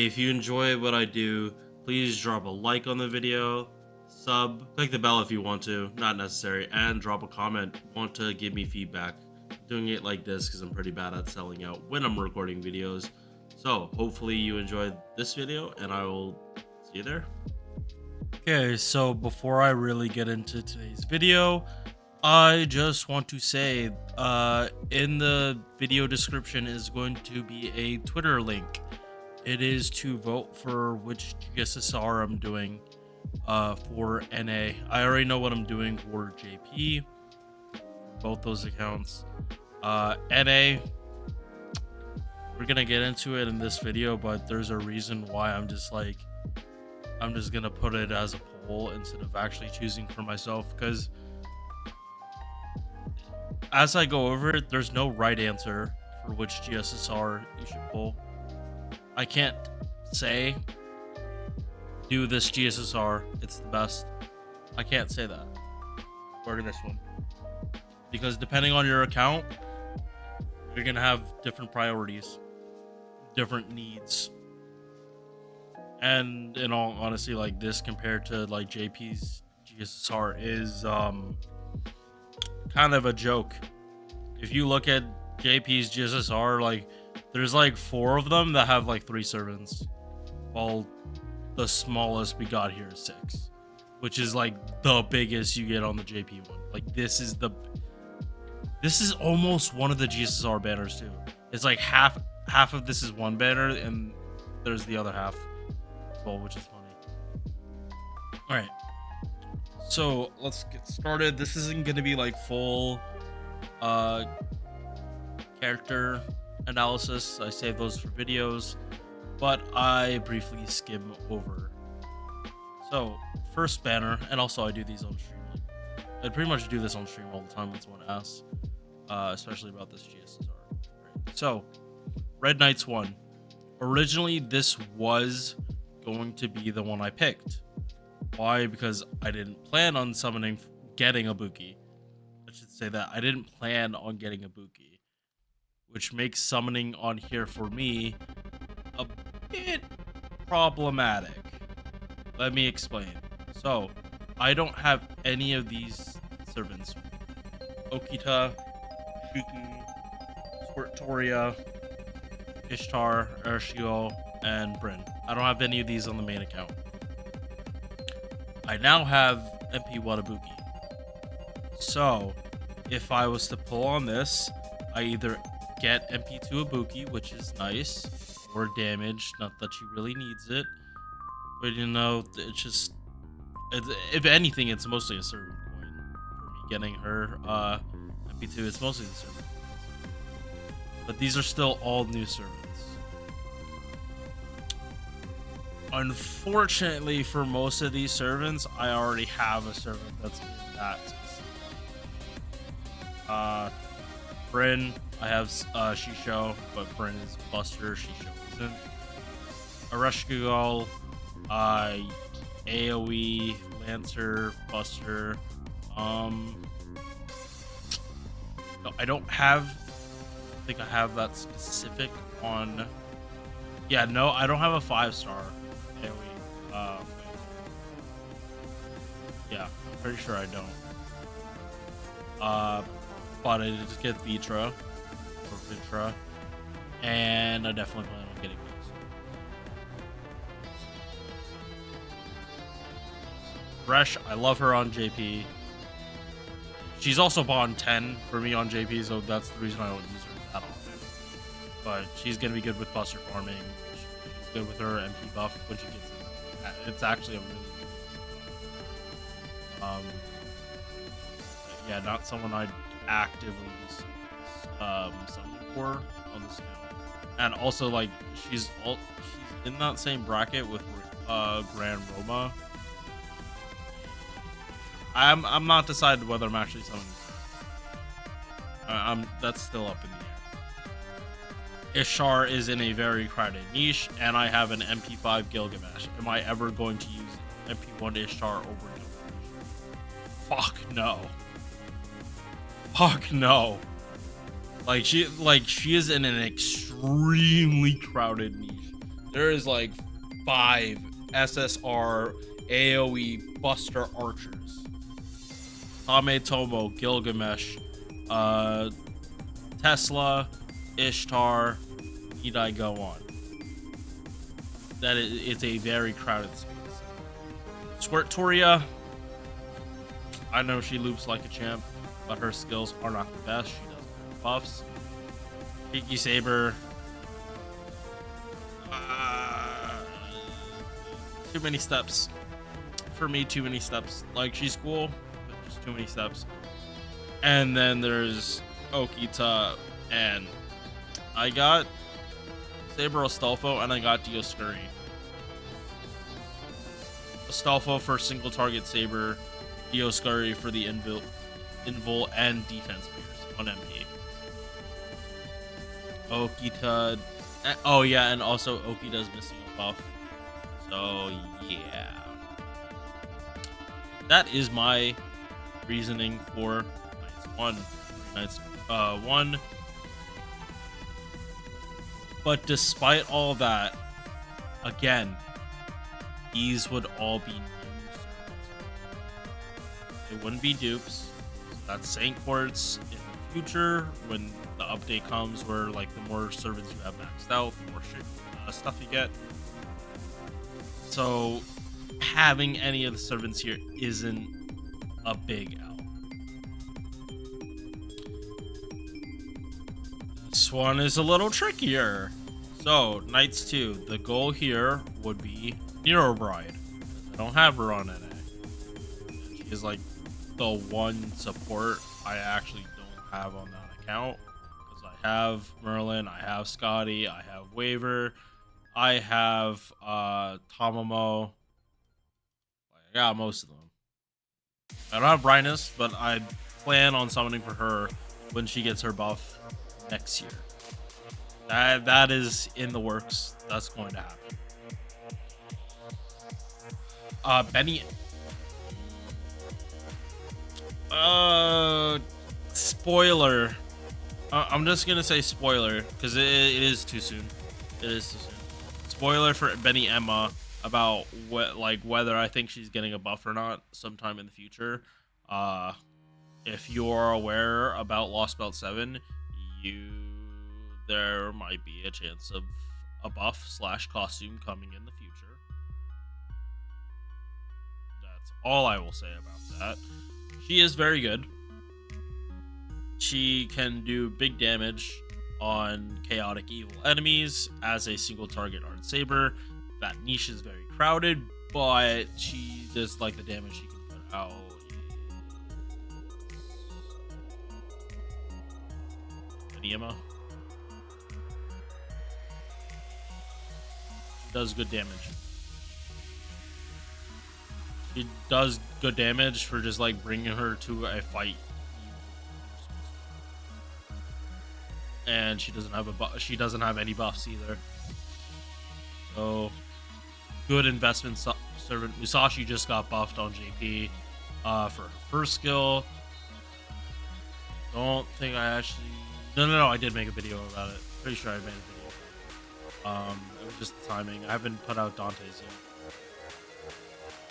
Hey, if you enjoy what I do, please drop a like on the video, click the bell if you want to, not necessary, and drop a comment. Want to give me feedback. I'm doing it like this because I'm pretty bad at selling out when I'm recording videos. So hopefully you enjoyed this video, and I will see you there. Okay, so before I really get into today's video, I just want to say, in the video description is going to be a Twitter link. It is to vote for which GSSR I'm doing for NA. I already know what I'm doing for JP, both those accounts. NA, we're gonna get into it in this video, but there's a reason why I'm just gonna put it as a poll instead of actually choosing for myself, because as I go over it, there's no right answer for which GSSR you should pull. I can't say do this GSSR, it's the best. I can't say that. Or this one. Because depending on your account, you're gonna have different priorities, different needs. And in all honesty, like this compared to like JP's GSSR is kind of a joke. If you look at JP's GSSR, like there's like 4 of them that have like 3 servants, while the smallest we got here is 6, which is like the biggest you get on the JP one. Like this is almost one of the GSSR banners too. It's like half of this is one banner and there's the other half as well, which is funny. All right, so let's get started. This isn't gonna be like full character analysis. I save those for videos, but I briefly skim over. So first banner, and also I do these on stream. I pretty much do this on stream all the time when someone asks, especially about this GSSR. Right. So Red Knights 1. Originally this was going to be the one I picked. Why? Because I didn't plan on getting a Buki. I should say that I didn't plan on getting a Buki, which makes summoning on here for me a bit problematic. Let me explain. So, I don't have any of these servants. Okita, Shuku, Squirtoria, Ishtar, Urshio, and Bryn. I don't have any of these on the main account. I now have MP Watabuki. So, if I was to pull on this, I either get MP2 Ibuki, which is nice, or damage, not that she really needs it, but you know, if anything, it's mostly a servant coin for me getting her MP2. It's mostly the servant coins, but these are still all new servants. Unfortunately, for most of these servants, I already have a servant that's in that specific. Bryn, I have Shisho, but Bryn is Buster, Shisho isn't. Areshkigal, AoE, Lancer, Buster. No, I don't think I have that specific on. Yeah, no, I don't have a 5-star AoE. Yeah, I'm pretty sure I don't. But I did just get Vitra, and I definitely plan on getting those. Resh, I love her on JP. She's also bond 10 for me on JP, so that's the reason I don't use her that often. But she's gonna be good with Buster farming. She's good with her MP buff when she gets it. It's actually a really good. Yeah, not someone I'd actively summon for on this account. And also, like, she's in that same bracket with Grand Roma. I'm not decided whether I'm actually summoning her. That's still up in the air. Ishtar is in a very crowded niche, and I have an MP5 Gilgamesh. Am I ever going to use MP1 Ishtar over Gilgamesh? Fuck no. Fuck no. Like she is in an extremely crowded niche. There is like 5 SSR AoE Buster Archers. Tomo, Gilgamesh, Tesla, Ishtar, need I go on. That it's a very crowded space. Squirtoria, I know she loops like a champ, but her skills are not the best. She doesn't have buffs. Kiki Saber, too many steps. For me, too many steps. Like, she's cool, but just too many steps. And then there's Okita, and I got Saber Astolfo, and I got Dioscuri. Astolfo for single target Saber, Dioscuri for the invul and defense spears on MP. Okita, oh yeah, and also Okita's missing a buff. So yeah, that is my reasoning for Knights 1. But despite all that, again, these would all be new servants. They wouldn't be dupes. So that's Saint Quartz in the future when the update comes, where like the more servants you have maxed out, the more stuff you get. So having any of the servants here isn't a big L. This one is a little trickier. So Knights 2, the goal here would be Nero Bride. I don't have her on NA. She is like the one support I actually don't have on that account. Because I have Merlin, I have Scotty, I have Waver, I have Tomomo. I got most of them. I don't have Brightness, but I plan on summoning for her when she gets her buff next year. That is in the works. That's going to happen. Benny. Spoiler. I'm just gonna say spoiler because it is too soon. It is too soon. Spoiler for Benny Emma about whether I think she's getting a buff or not sometime in the future. If you are aware about Lost Belt 7, there might be a chance of a buff / costume coming in the future. That's all I will say about that. She is very good. She can do big damage on chaotic evil enemies as a single target Art Saber. That niche is very crowded, but she does like the damage she can put out. Emma does good damage. She does good damage for just like bringing her to a fight, and she doesn't have she doesn't have any buffs either. So good investment servant. Musashi just got buffed on JP for her first skill. Don't think I actually. No, I did make a video about it. Pretty sure I made a video about it. It was just the timing. I haven't put out Dante's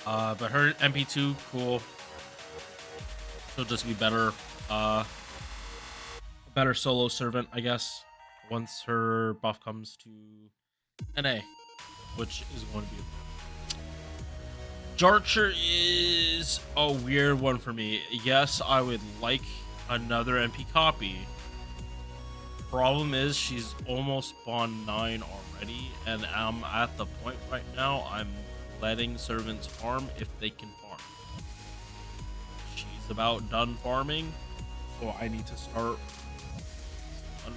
yet. But her MP2, cool. She'll just be better. Better solo servant, I guess, once her buff comes to NA, which is going to be Jarcher is a weird one for me. Yes, I would like another MP copy. Problem is she's almost spawned 9 already, and I'm at the point right now I'm letting servants farm if they can farm. She's about done farming, so I need to start on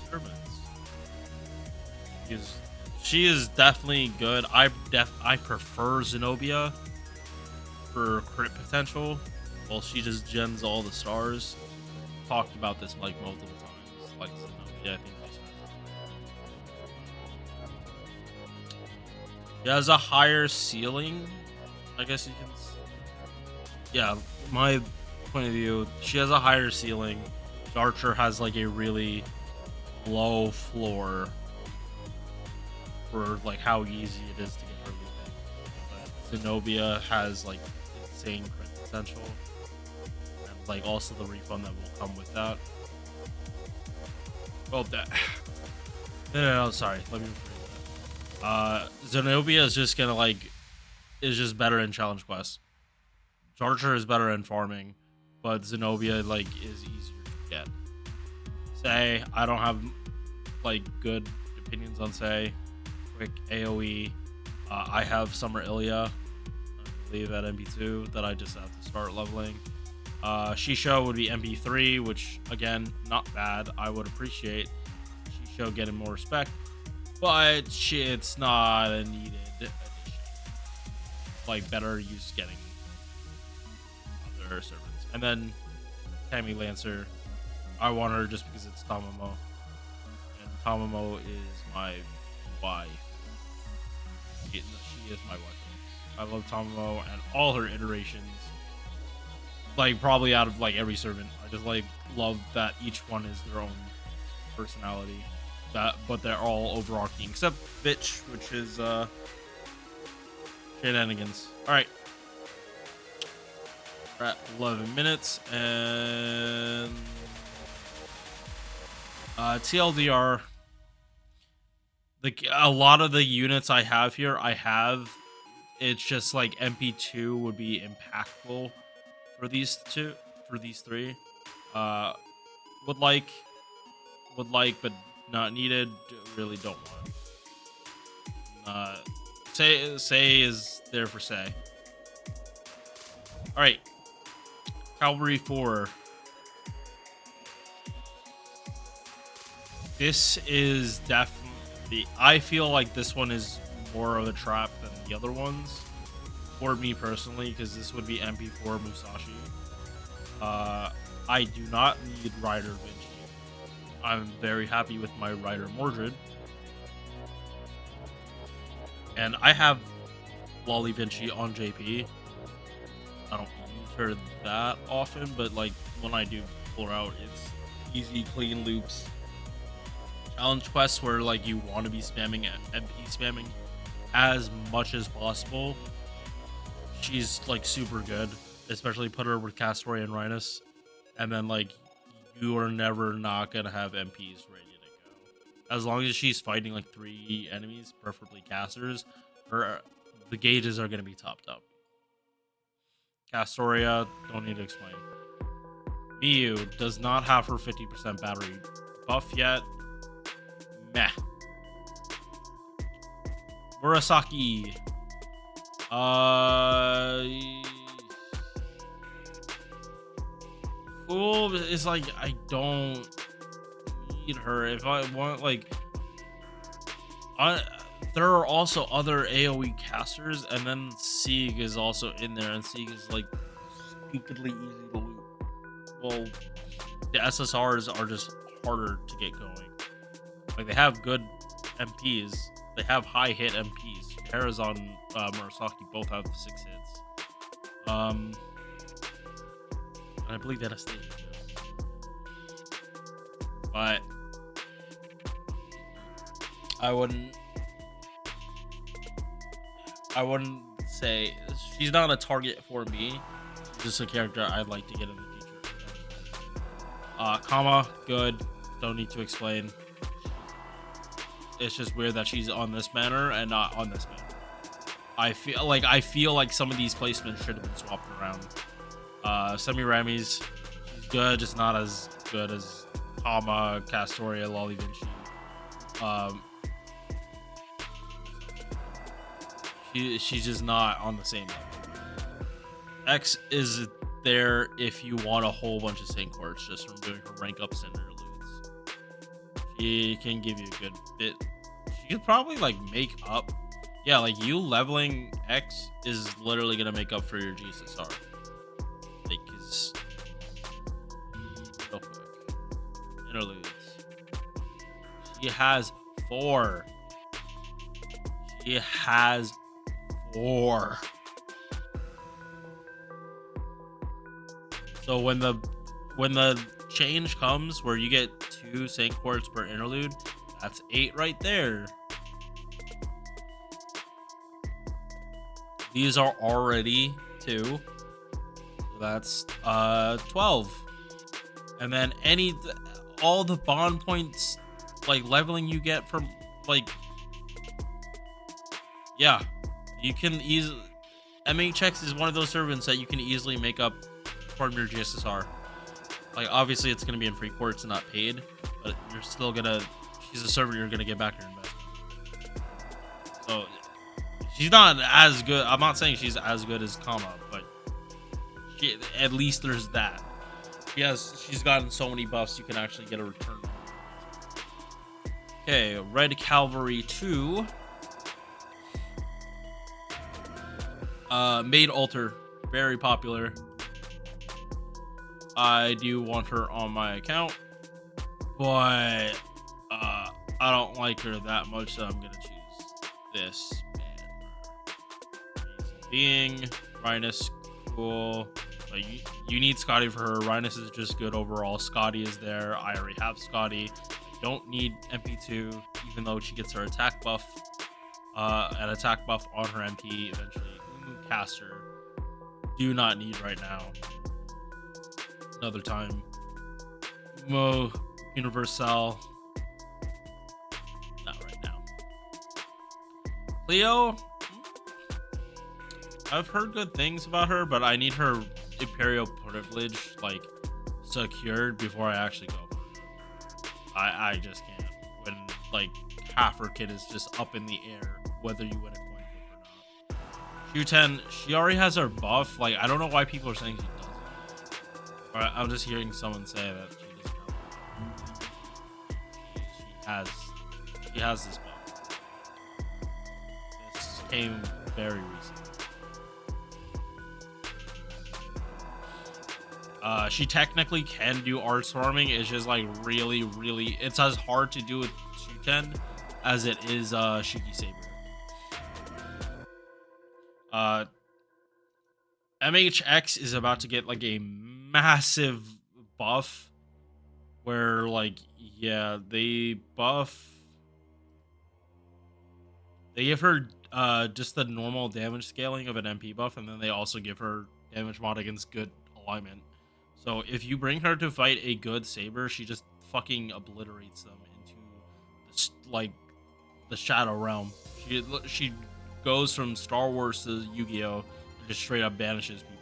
servants. She is definitely good. I prefer Zenobia for crit potential. Well, she just gens all the stars. Talked about this like multiple times. Like Zenobia, I think she has a higher ceiling, I guess you can. Yeah, my point of view, she has a higher ceiling. Archer has like a really low floor. for like how easy it is to get her looping. But Zenobia has like insane crit potential, and like also the refund that will come with that. Well, that no, sorry, let me rephrase that. Zenobia is just gonna like is just better in challenge quests. Charger is better in farming, but Zenobia like is easier to get. Say I don't have like good opinions on Say. Quick AoE. I have Summer Ilya, I believe at MP2 that I just have to start leveling. Shisho would be MP3, which again not bad. I would appreciate Shisho getting more respect, but it's not a needed addition. Like better use getting other servants. And then Tammy Lancer, I want her just because it's Tamamo, and Tamamo is my wife. She is my wife. I love Tamamo and all her iterations. Like probably out of like every servant, I just like love that each one is their own personality. But they're all overarching except Bitch, which is shenanigans. All right. We're at 11 minutes, and TLDR, a lot of the units I have here, it's just like MP2 would be impactful for these three. Would like, but not needed. Really don't want. Say is there for Say. All right. Cavalry 4. This is definitely, I feel like this one is more of a trap than the other ones for me personally, because this would be MP4 Musashi. I do not need Rider Vinci. I'm very happy with my Rider Mordred, and I have Lolly Vinci on JP. I don't use her that often, but like when I do pull her out, it's easy, clean loops. Challenge quests where like you want to be spamming MP spamming as much as possible. She's like super good, especially put her with Castoria and Rhinus, and then like you are never not gonna have MPs ready to go. As long as she's fighting like 3 enemies, preferably casters, the gauges are gonna be topped up. Castoria, don't need to explain. Miyu does not have her 50% battery buff yet. Meh. Murasaki. Cool is like, I don't need her. If I want, like, there are also other AoE casters, and then Sieg is also in there, and Sieg is like stupidly easy to loot. Well, the SSRs are just harder to get going. Like, they have good MPs, they have high hit MPs. Karazhan and Murasaki both have 6 hits. And I believe Anastasia does. But I wouldn't say she's not a target for me. She's just a character I'd like to get in the future. Kama, good. Don't need to explain. It's just weird that she's on this banner and not on this banner. I feel like some of these placements should have been swapped around. Semiramis, she's good, just not as good as Kama, Castoria, Lolly Vinci. She's just not on the same level. X is there if you want a whole bunch of sync courts just from doing her rank ups and interludes. She can give you a good bit. She could probably like make up. Yeah, like you leveling X is literally gonna make up for your GSSR. Like, cause real quick. Interludes. She has 4. She has 4. So when the change comes where you get 2 sync quartz per interlude, that's 8 right there. These are already 2. So that's 12. And then all the bond points, like leveling you get from, like, yeah, you can easily. MHX is one of those servants that you can easily make up from your GSSR. Like, obviously, it's going to be in free courts and not paid, but you're still going to. She's a servant you're going to get back your investment. So, she's not as good. I'm not saying she's as good as Kama, but at least there's that. She's gotten so many buffs, you can actually get a return. Okay, Red Cavalry 2. Maid Altar, very popular. I do want her on my account, but I don't like her that much, so I'm gonna choose this banner. Being Rhinus, cool. Like, you need Scotty for her. Rhinus is just good overall. Scotty is there. I already have Scotty. I don't need MP2, even though she gets her attack buff. An attack buff on her MP eventually. Caster. Do not need right now. Another time. Mo Universal. Not right now. Cleo. I've heard good things about her, but I need her Imperial privilege like secured before I actually go. I just can't. When like half her kit is just up in the air, whether you win a coin flip or not. Q10, she already has her buff. Like, I don't know why people are saying she doesn't. Or I'm just hearing someone say that she doesn't. She has this buff. This came very recently. She technically can do art swarming. It's just like really, it's as hard to do with Q10 as it is Shiki Saber. MHX is about to get like a massive buff where like, yeah, they give her just the normal damage scaling of an MP buff, and then they also give her damage mod against good alignment. So if you bring her to fight a good Saber, she just fucking obliterates them into like the Shadow Realm. She goes from Star Wars to Yu-Gi-Oh! And just straight up banishes people.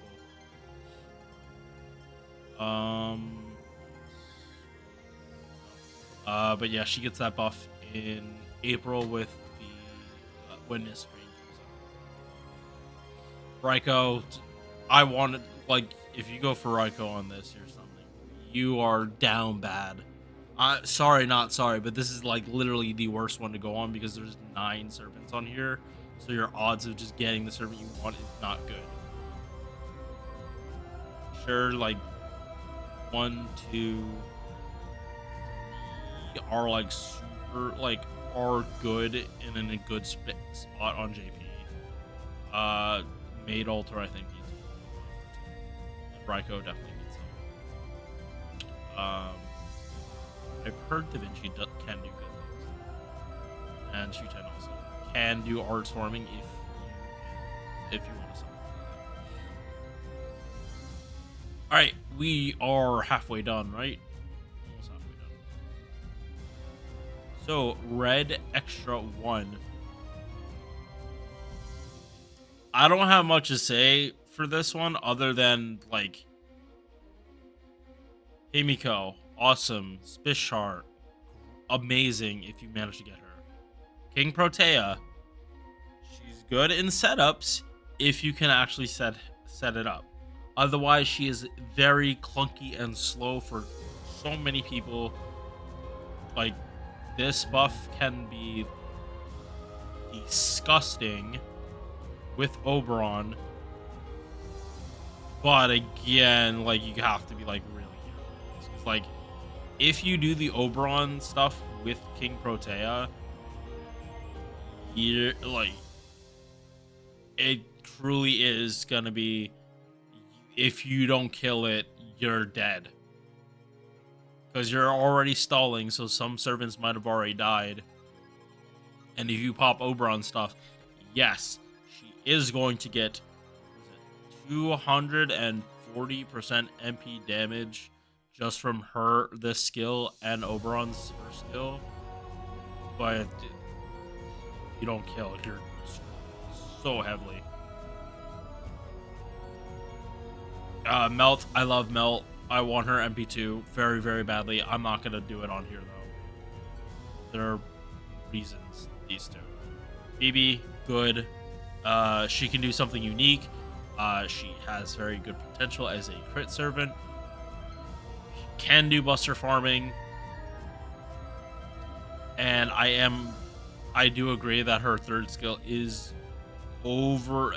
But yeah, she gets that buff in April with the Witness Screen. Raiko, I wanted, like, if you go for Raiko on this or something, you are down bad. Sorry, not sorry, but this is like literally the worst one to go on because there's 9 serpents on here, so your odds of just getting the serpent you want is not good. Sure, like 1, 2 are like super, like, are good and in a good spot on JP. Maid Altar, I think, needs and Raiko definitely needs some. I've heard Da Vinci can do good things, and Shu-10 also can do art swarming if you want to. All right, we are halfway done, right? Almost halfway done. So red extra 1. I don't have much to say for this one other than like Himiko, awesome. Spishar, amazing if you manage to get her. King Protea, she's good in setups if you can actually set it up. Otherwise, she is very clunky and slow for so many people. Like, this buff can be disgusting with Oberon, but again, like, you have to be like really careful. It's like, if you do the Oberon stuff with King Protea, you're like, it truly is gonna be, if you don't kill it, you're dead. Because you're already stalling, so some servants might have already died. And if you pop Oberon stuff, yes, she is going to get 240% MP damage just from this skill and Oberon's first skill. But if you don't kill, you're so heavily. Melt, I love Melt. I want her MP2 very, very badly. I'm not gonna do it on here though. There are reasons. These two. BB, good. She can do something unique. She has very good potential as a crit servant. She can do buster farming. And I do agree that her third skill is over.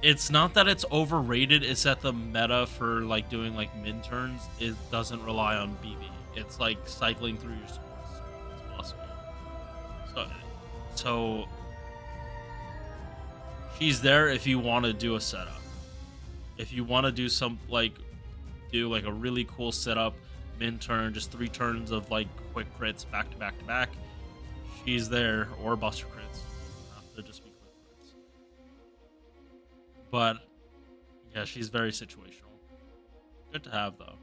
It's not that it's overrated, it's that the meta for like doing like mid turns, it doesn't rely on BB. It's like cycling through your supports as possible. So she's there if you want to do a setup. If you want to do a really cool setup, mid turn, just 3 turns of like quick crits back to back to back, she's there, or buster crits. Not to just be quick crits. But yeah, she's very situational. Good to have though.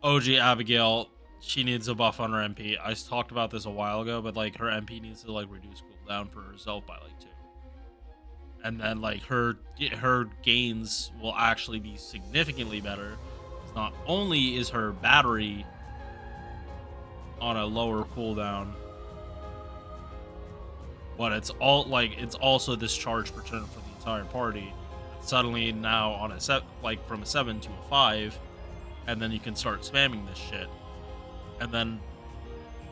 OG Abigail, she needs a buff on her MP. I talked about this a while ago, but like her MP needs to like reduce cooldown for herself by like 2. And then like her gains will actually be significantly better. Not only is her battery on a lower cooldown, but it's also this charge per turn for the entire party. Suddenly now on a set from a 7 to a 5, and then you can start spamming this shit. And then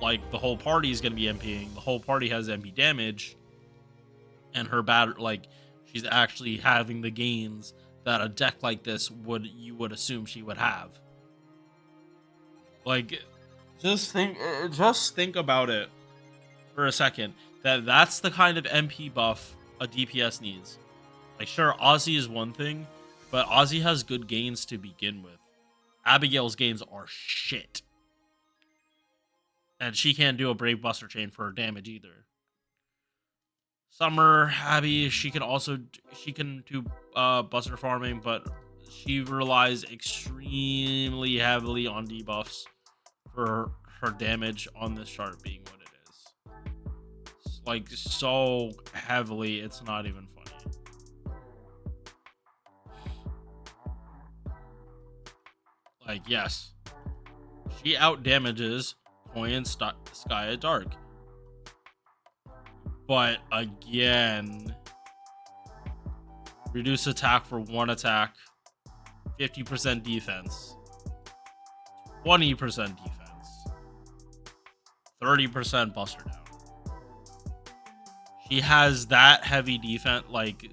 like the whole party is gonna be MPing. The whole party has MP damage, and her she's actually having the gains that a deck like this you would assume she would have. Like, just think about it for a second. That's the kind of MP buff a DPS needs. Like, sure, Ozzy is one thing, but Ozzy has good gains to begin with. Abigail's gains are shit, and she can't do a Brave Buster Chain for her damage either. Summer Abby, she can do buster farming, but she relies extremely heavily on debuffs for her damage on this chart being what it is. Like, so heavily, it's not even funny. Like, yes, she out damages Koi and Sky at Dark. But again, reduce attack for 1 attack, 50% defense, 20% defense, 30% buster down. She has that heavy defense, like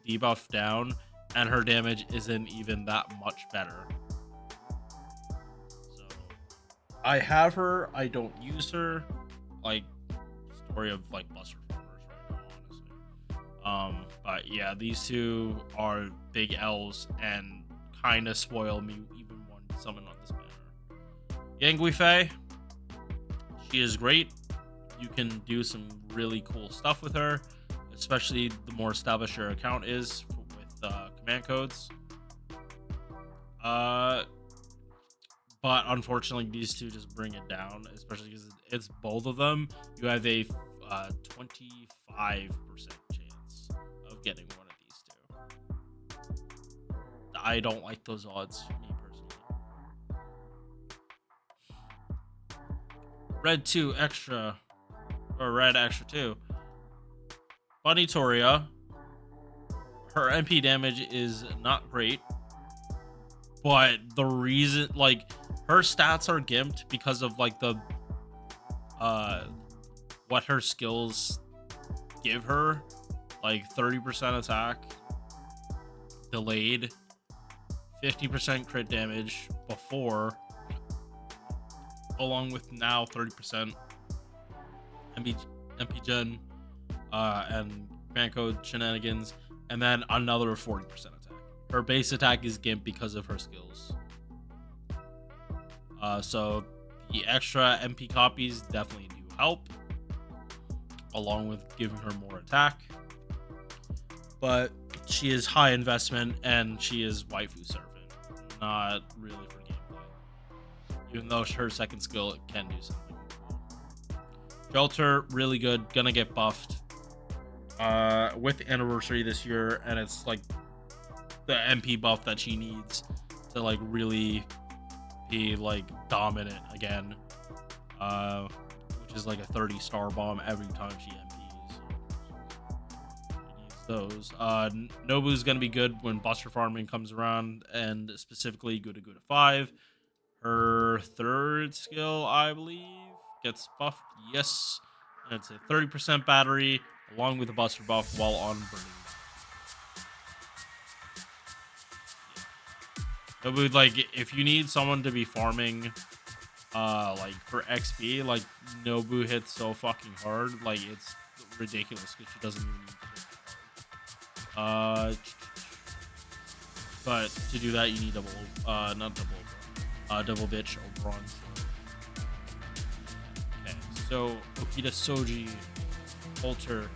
debuff down, and her damage isn't even that much better. So I have her, I don't use her. Like, story of like buster. But yeah, these two are big L's and kind of spoil me even one summon on this banner. Yangui Fei, she is great. You can do some really cool stuff with her, especially the more established your account is with command codes. But unfortunately, these two just bring it down, especially because it's both of them. You have a 25% chance of getting one of these two. I don't like those odds, me personally. Red 2 extra, or red extra 2. Bunny Toria, her MP damage is not great, but the reason, like, her stats are gimped because of like the what her skills give her, like 30% attack, delayed, 50% crit damage before, along with now 30% MP gen and command code shenanigans, and then another 40% attack. Her base attack is gimp because of her skills. So the extra MP copies definitely do help. along with giving her more attack. But she is high investment, and she is waifu servant, not really for gameplay. Even though her second skill can do something cool. Shelter, really good, gonna get buffed with the anniversary this year, and it's like the MP buff that she needs to like really be like dominant again, which is like a 30-star bomb every time she MPs. She needs those. Nobu's gonna be good when Buster farming comes around, and specifically Guda Guda 5. Her third skill, I believe, gets buffed. Yes, and it's a 30% battery along with a Buster buff while on burning. Nobu, like, if you need someone to be farming like for XP, like Nobu hits so fucking hard, like it's ridiculous because she doesn't even need to hit that hard. But to do that you need double double bitch Oberon. Okay, so Okita Soji Alter.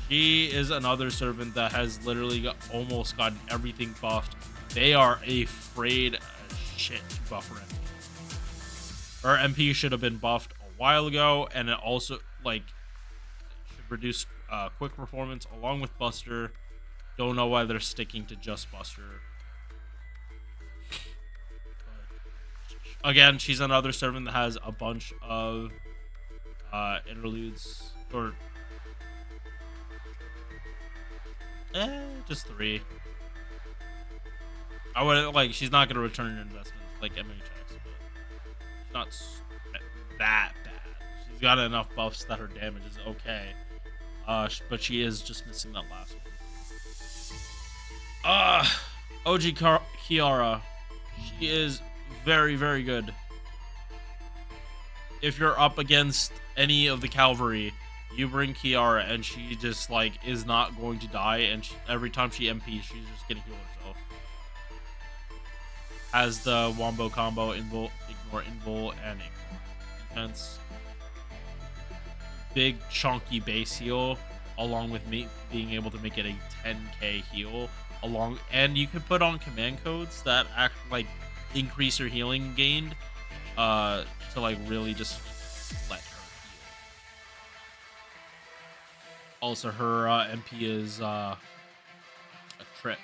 She is another servant that has literally almost gotten everything buffed. They are afraid as shit to buff her MP. Her MP should have been buffed a while ago, and it also like should reduce quick performance along with Buster. Don't know why they're sticking to just Buster. Again, she's another servant that has a bunch of interludes, or just 3. I would like. She's not gonna return an investment like MHX, but she's not that bad. She's got enough buffs that her damage is okay. But she is just missing that last one. OG Kiara. She is very, very good. If you're up against any of the cavalry, you bring Kiara, and she just like is not going to die. And every time she MPs, she's just gonna heal herself. Has the wombo combo, ignore invul, and ignore defense. Big chunky base heal, along with me being able to make it a 10k heal. And you can put on command codes that act like increase your healing gained, to like really just let her heal. Also, her MP is a trip.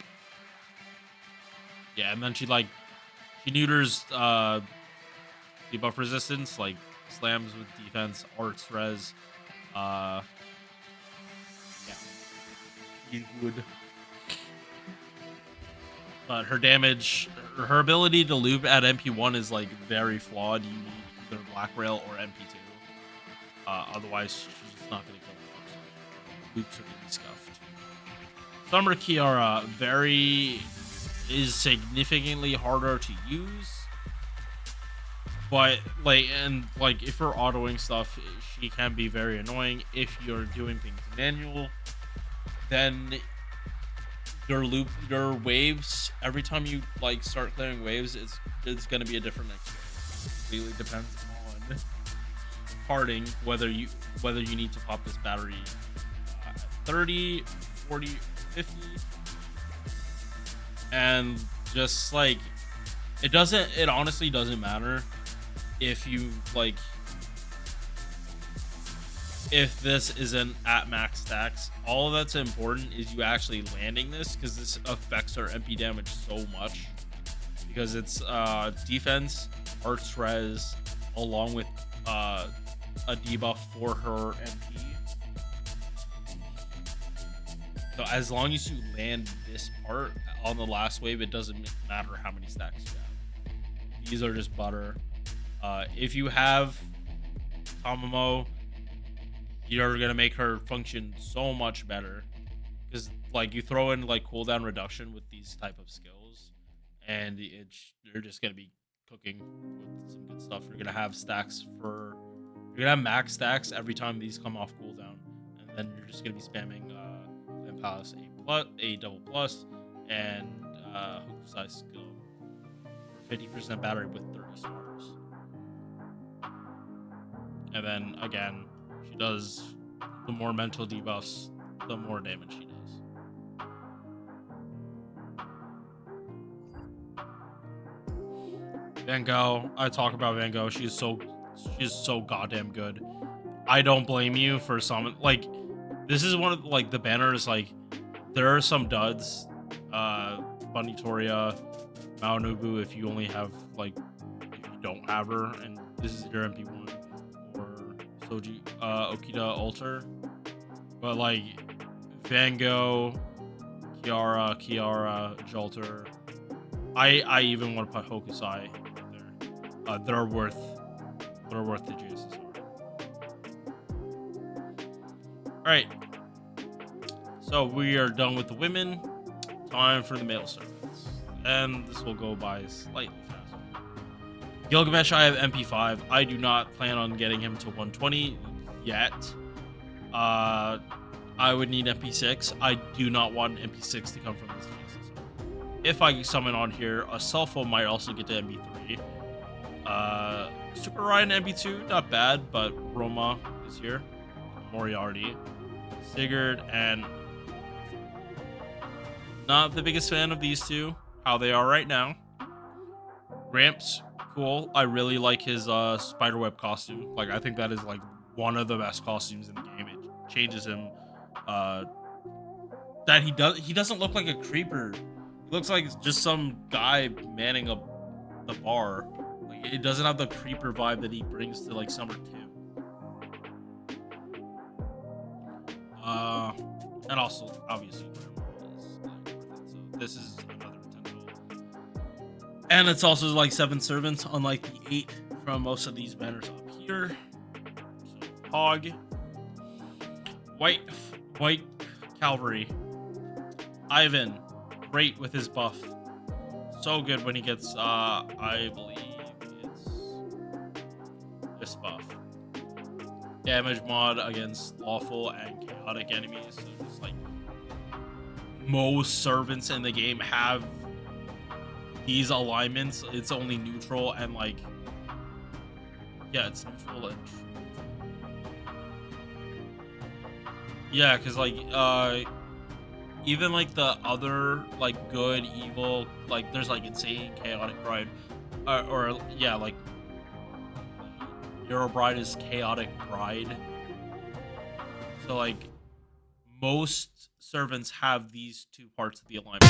Yeah, and then she neuters debuff resistance, like slams with defense, arts res. Yeah, he's good. But her damage, her ability to loop at MP1 is like very flawed. You need either Black Rail or MP2. Otherwise, she's just not going to kill her. Loops are going to be scuffed. Summer Kiara is significantly harder to use. But if you're autoing stuff, she can be very annoying. If you're doing things manual, then your waves, every time you like start clearing waves, it's gonna be a different experience. It completely depends on parting whether you need to pop this battery 30, 40, 50, and just like it honestly doesn't matter if you like if this isn't at max stacks. All that's important is you actually landing this, because this affects her MP damage so much, because it's defense, arts res, along with a debuff for her MP. So as long as you land this part on the last wave, it doesn't matter how many stacks you have. These are just butter. If you have Tamamo, you're gonna make her function so much better, because like you throw in like cooldown reduction with these type of skills, and you're just gonna be cooking with some good stuff. You're gonna have max stacks every time these come off cooldown, and then you're just gonna be spamming Palace a double plus, and Hokusai skill for 50% battery with 30 stars. And then again, she does the more mental debuffs, the more damage she does. Van Gogh, I talk about Van Gogh. She's so goddamn good. I don't blame you for some, like, this is one of like the banners, like there are some duds. Bunny Toria, Maonubu if you only have like if you don't have her and this is your MP1, or Soji Okita Alter. But like Van Gogh, Kiara, Jolter. I even want to put Hokusai there. They're worth the GSSR. Alright. So we are done with the women. Time for the male servants. And this will go by slightly faster. Gilgamesh, I have MP5. I do not plan on getting him to 120 yet. I would need MP6. I do not want MP6 to come from this GSSR. If I summon on here, a cell phone might also get to MP3. Super Ryan MP2, not bad, but Roma is here. Moriarty, Sigurd, and not the biggest fan of these two, how they are right now. Gramps, cool. I really like his spiderweb costume. Like, I think that is like one of the best costumes in the game. It changes him. That he doesn't look like a creeper. He looks like just some guy manning the bar. Like, it doesn't have the creeper vibe that he brings to like Summer 2. And also, obviously, this is another potential. And it's also like 7 servants, unlike the 8 from most of these banners up here. So, Hog. White Cavalry. Ivan, great with his buff. So good when he gets, I believe it's this buff. Damage mod against lawful and chaotic enemies. So just like most servants in the game have these alignments. It's only neutral and like, yeah, it's neutral and yeah, because like even like the other like good, evil, like there's like insane, chaotic bride, or yeah, like Euro bride is chaotic bride. So like most servants have these two parts of the alignment.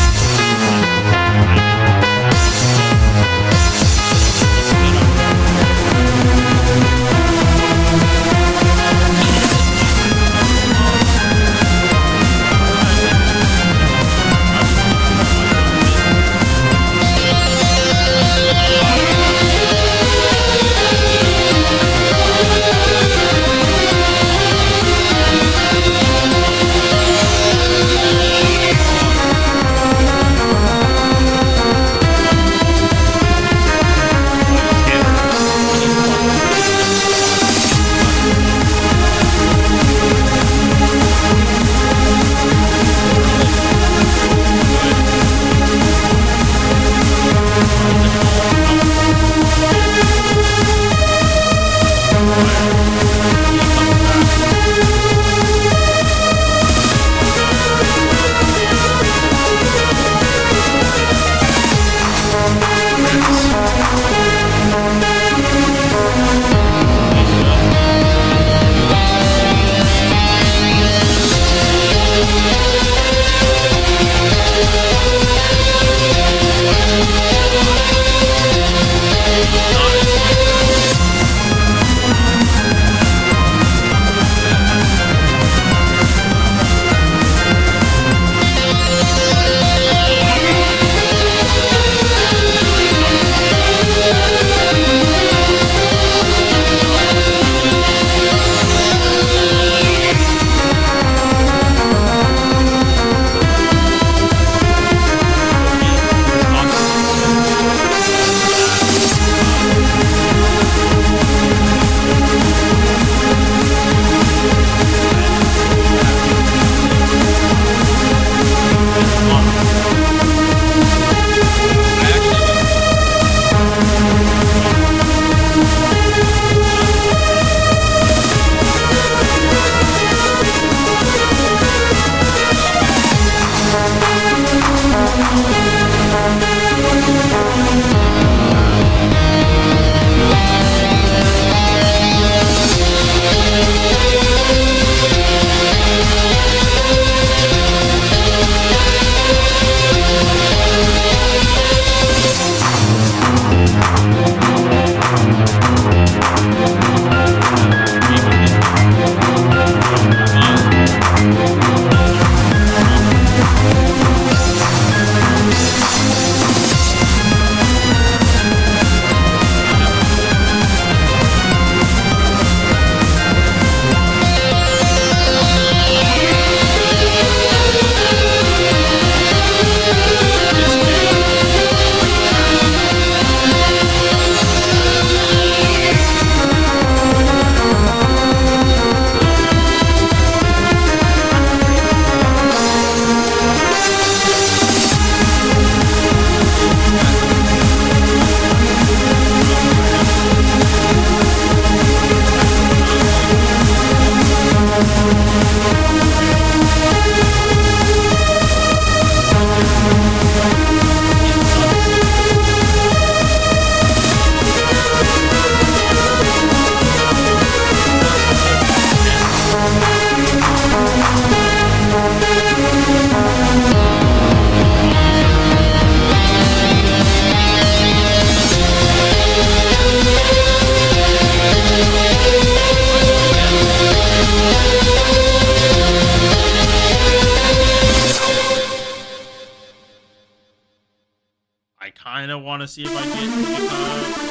I kind of want to see if I get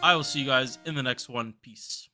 I will see you guys in the next one. Peace.